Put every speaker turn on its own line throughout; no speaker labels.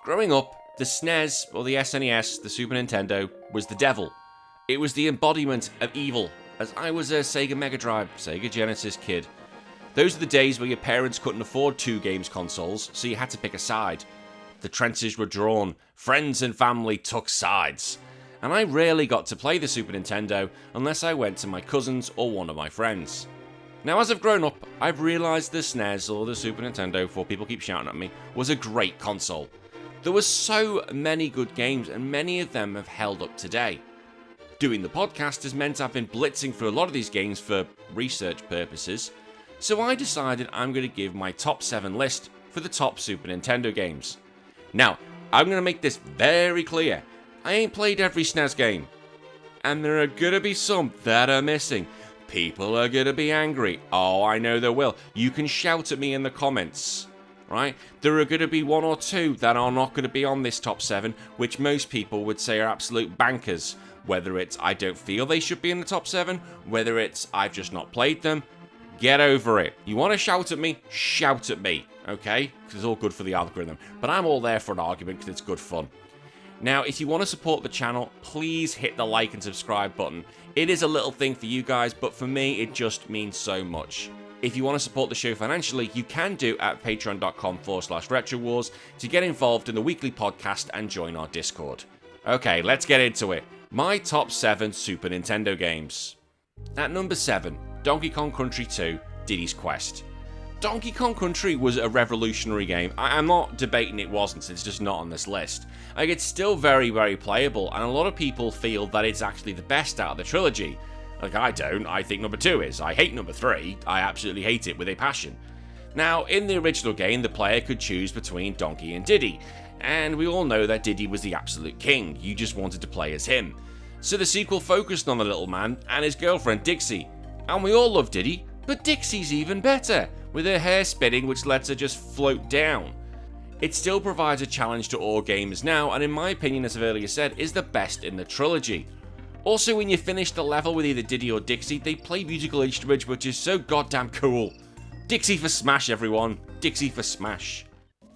Growing up, the SNES, or the SNES, the Super Nintendo, was the devil. It was the embodiment of evil, as I was a Sega Mega Drive, Sega Genesis kid. Those are the days where your parents couldn't afford two games consoles, so you had to pick a side. The trenches were drawn, friends and family took sides, and I rarely got to play the Super Nintendo unless I went to my cousins or one of my friends. Now, as I've grown up, I've realised the SNES, or the Super Nintendo, before people keep shouting at me, was a great console. There were so many good games, and many of them have held up today. Doing the podcast has meant I've been blitzing through a lot of these games for research purposes, so I decided I'm going to give my top 7 list for the top Super Nintendo games. Now, I'm going to make this very clear. I ain't played every SNES game, and there are going to be some that are missing. People are going to be angry. Oh, I know they will. You can shout at me in the comments. Right? There are going to be one or two that are not going to be on this top 7, which most people would say are absolute bankers. Whether it's I don't feel they should be in the top 7, whether it's I've just not played them, get over it. You want to shout at me? Shout at me, okay? Because it's all good for the algorithm. But I'm all there for an argument because it's good fun. Now, if you want to support the channel, please hit the like and subscribe button. It is a little thing for you guys, but for me, it just means so much. If you want to support the show financially, you can do at patreon.com/RetroWars to get involved in the weekly podcast and join our Discord. Okay, let's get into it. My top 7 Super Nintendo games. At number 7, Donkey Kong Country 2, Diddy's Quest. Donkey Kong Country was a revolutionary game. I'm not debating it wasn't, it's just not on this list. Like, it's still very, very playable, and a lot of people feel that it's actually the best out of the trilogy. Like, I don't. I think number 2 is. I hate number 3. I absolutely hate it with a passion. Now, in the original game, the player could choose between Donkey and Diddy, and we all know that Diddy was the absolute king. You just wanted to play as him. So the sequel focused on the little man and his girlfriend Dixie. And we all love Diddy, but Dixie's even better, with her hair spinning which lets her just float down. It still provides a challenge to all gamers now, and in my opinion, as I've earlier said, is the best in the trilogy. Also, when you finish the level with either Diddy or Dixie, they play musical instruments, which is so goddamn cool. Dixie for Smash, everyone. Dixie for Smash.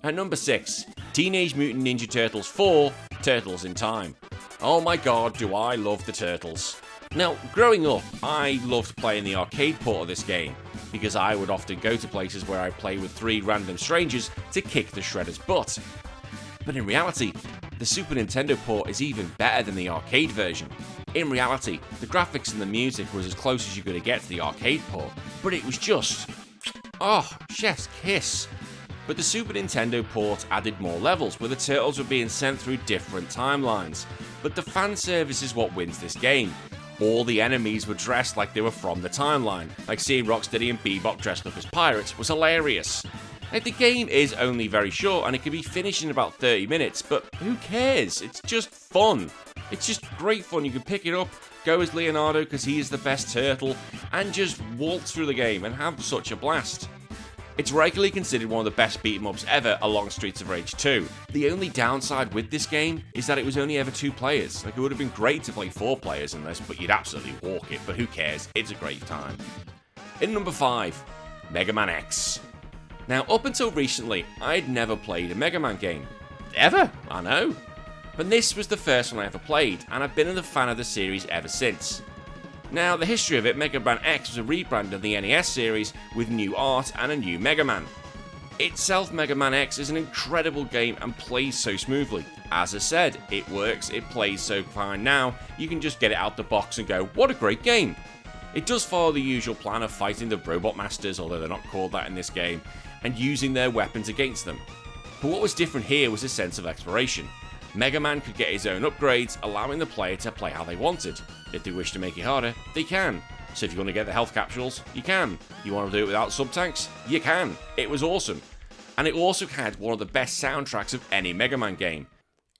At number 6, Teenage Mutant Ninja Turtles 4, Turtles in Time. Oh my god, do I love the Turtles. Now, growing up, I loved playing the arcade port of this game, because I would often go to places where I play with 3 random strangers to kick the Shredder's butt. But in reality, the Super Nintendo port is even better than the arcade version. In reality, the graphics and the music was as close as you're going to get to the arcade port, but it was just... oh, chef's kiss. But the Super Nintendo port added more levels, where the Turtles were being sent through different timelines. But the fan service is what wins this game. All the enemies were dressed like they were from the timeline, like seeing Rocksteady and Bebop dressed up as pirates was hilarious. Like, the game is only very short and it can be finished in about 30 minutes, but who cares? It's just fun. It's just great fun. You can pick it up, go as Leonardo because he is the best turtle, and just waltz through the game and have such a blast. It's regularly considered one of the best beat-em-ups ever along Streets of Rage 2. The only downside with this game is that it was only ever 2 players. Like, it would have been great to play 4 players in this, but you'd absolutely walk it, but who cares? It's a great time. In number 5, Mega Man X. Now, up until recently, I'd never played a Mega Man game. Ever, I know. But this was the first one I ever played, and I've been a fan of the series ever since. Now, the history of it, Mega Man X was a rebrand of the NES series with new art and a new Mega Man. Itself, Mega Man X is an incredible game and plays so smoothly. As I said, it works, it plays so fine now, you can just get it out the box and go, what a great game. It does follow the usual plan of fighting the Robot Masters, although they're not called that in this game, and using their weapons against them. But what was different here was a sense of exploration. Mega Man could get his own upgrades, allowing the player to play how they wanted. If they wish to make it harder, they can. So if you want to get the health capsules, you can. You want to do it without sub-tanks? You can. It was awesome. And it also had one of the best soundtracks of any Mega Man game.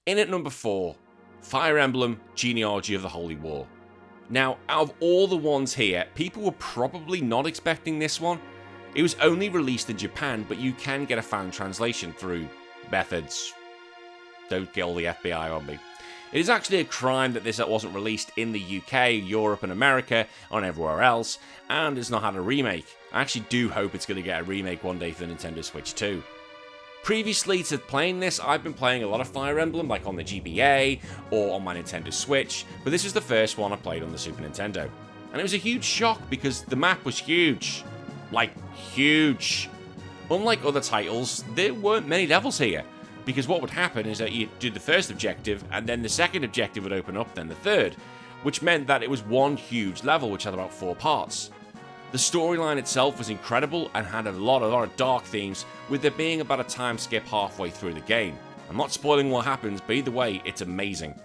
In at number 4, Fire Emblem, Genealogy of the Holy War. Now, out of all the ones here, people were probably not expecting this one. It was only released in Japan, but you can get a fan translation through methods. Don't get all the FBI on me. It is actually a crime that this wasn't released in the UK, Europe and America, and everywhere else, and it's not had a remake. I actually do hope it's going to get a remake one day for the Nintendo Switch too. Previously to playing this, I've been playing a lot of Fire Emblem, like on the GBA or on my Nintendo Switch, but this was the first one I played on the Super Nintendo. And it was a huge shock because the map was huge. Like, huge. Unlike other titles, there weren't many levels here, because what would happen is that you'd do the first objective, and then the second objective would open up, then the third, which meant that it was one huge level which had about 4 parts. The storyline itself was incredible and had a lot of dark themes, with there being about a time skip halfway through the game. I'm not spoiling what happens, but either way, it's amazing.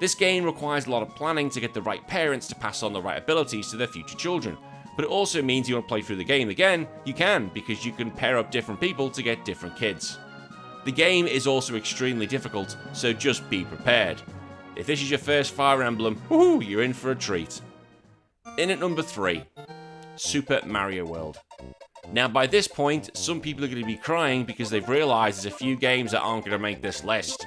This game requires a lot of planning to get the right parents to pass on the right abilities to their future children, but it also means you want to play through the game again, you can, because you can pair up different people to get different kids. The game is also extremely difficult, so just be prepared. If this is your first Fire Emblem, woohoo, you're in for a treat. In at number 3. Super Mario World. Now by this point, some people are going to be crying because they've realised there's a few games that aren't going to make this list.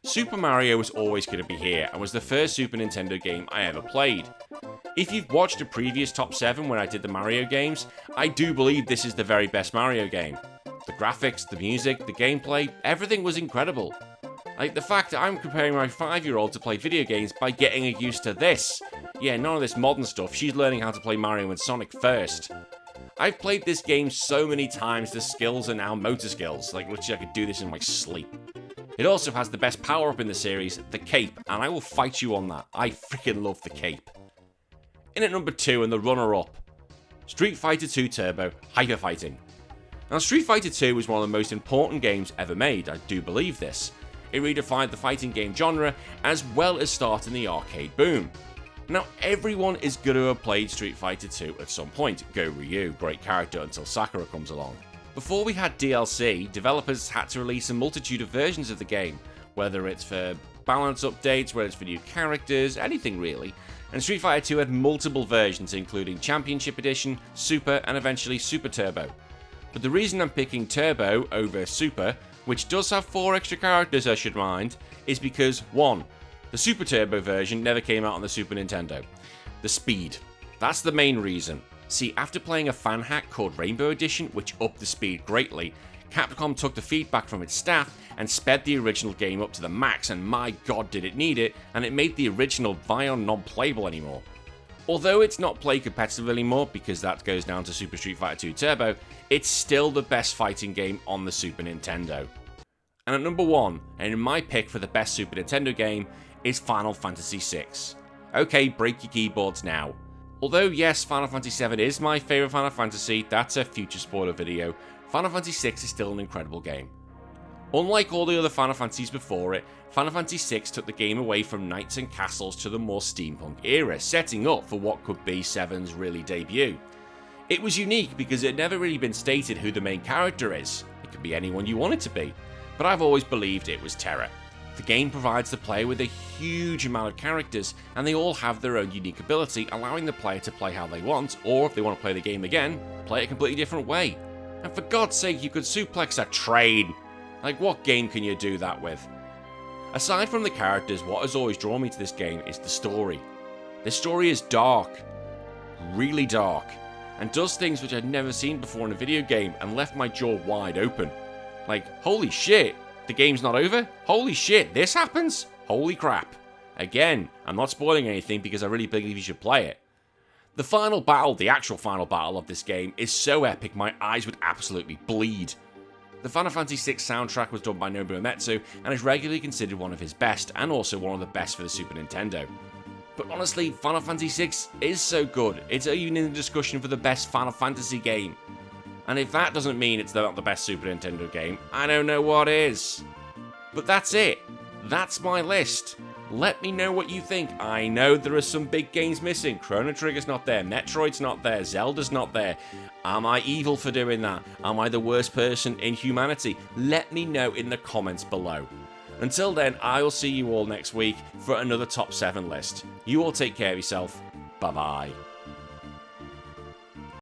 Super Mario was always going to be here and was the first Super Nintendo game I ever played. If you've watched the previous top 7 when I did the Mario games, I do believe this is the very best Mario game. The graphics, the music, the gameplay, everything was incredible. Like the fact that I'm comparing my 5-year-old to play video games by getting her used to this. Yeah, none of this modern stuff, she's learning how to play Mario and Sonic first. I've played this game so many times, the skills are now motor skills, like literally I could do this in my sleep. It also has the best power-up in the series, the cape, and I will fight you on that. I freaking love the cape. In at number 2 and the runner-up, Street Fighter 2 Turbo Hyper Fighting. Now Street Fighter 2 was one of the most important games ever made, I do believe this. It redefined the fighting game genre, as well as starting the arcade boom. Now, everyone is going to have played Street Fighter 2 at some point. Go Ryu, great character until Sakura comes along. Before we had DLC, developers had to release a multitude of versions of the game, whether it's for balance updates, whether it's for new characters, anything really. And Street Fighter 2 had multiple versions, including Championship Edition, Super, and eventually Super Turbo. But the reason I'm picking Turbo over Super, which does have 4 extra characters I should mind, is because 1. The Super Turbo version never came out on the Super Nintendo. The speed. That's the main reason. See, after playing a fan hack called Rainbow Edition, which upped the speed greatly, Capcom took the feedback from its staff and sped the original game up to the max, and my god did it need it, and it made the original Vion non-playable anymore. Although it's not played competitively anymore, because that goes down to Super Street Fighter 2 Turbo, it's still the best fighting game on the Super Nintendo. And at number 1, and in my pick for the best Super Nintendo game, is Final Fantasy VI. Okay, break your keyboards now. Although yes, Final Fantasy VII is my favourite Final Fantasy, that's a future spoiler video, Final Fantasy VI is still an incredible game. Unlike all the other Final Fantasies before it, Final Fantasy VI took the game away from knights and castles to the more steampunk era, setting up for what could be 7's really debut. It was unique because it had never really been stated who the main character is. It could be anyone you want it to be, but I've always believed it was Terra. The game provides the player with a huge amount of characters, and they all have their own unique ability, allowing the player to play how they want, or if they want to play the game again, play it a completely different way. And for God's sake, you could suplex a train! Like, what game can you do that with? Aside from the characters, what has always drawn me to this game is the story. The story is dark, really dark, and does things which I'd never seen before in a video game and left my jaw wide open. Like, holy shit! The game's not over? Holy shit, this happens? Holy crap. Again, I'm not spoiling anything because I really believe you should play it. The final battle, the actual final battle of this game, is so epic my eyes would absolutely bleed. The Final Fantasy VI soundtrack was done by Nobuo Uematsu and is regularly considered one of his best, and also one of the best for the Super Nintendo. But honestly, Final Fantasy VI is so good, it's even in the discussion for the best Final Fantasy game. And if that doesn't mean it's not the best Super Nintendo game, I don't know what is. But that's it. That's my list. Let me know what you think. I know there are some big games missing. Chrono Trigger's not there. Metroid's not there. Zelda's not there. Am I evil for doing that? Am I the worst person in humanity? Let me know in the comments below. Until then, I will see you all next week for another top 7 list. You all take care of yourself. Bye-bye.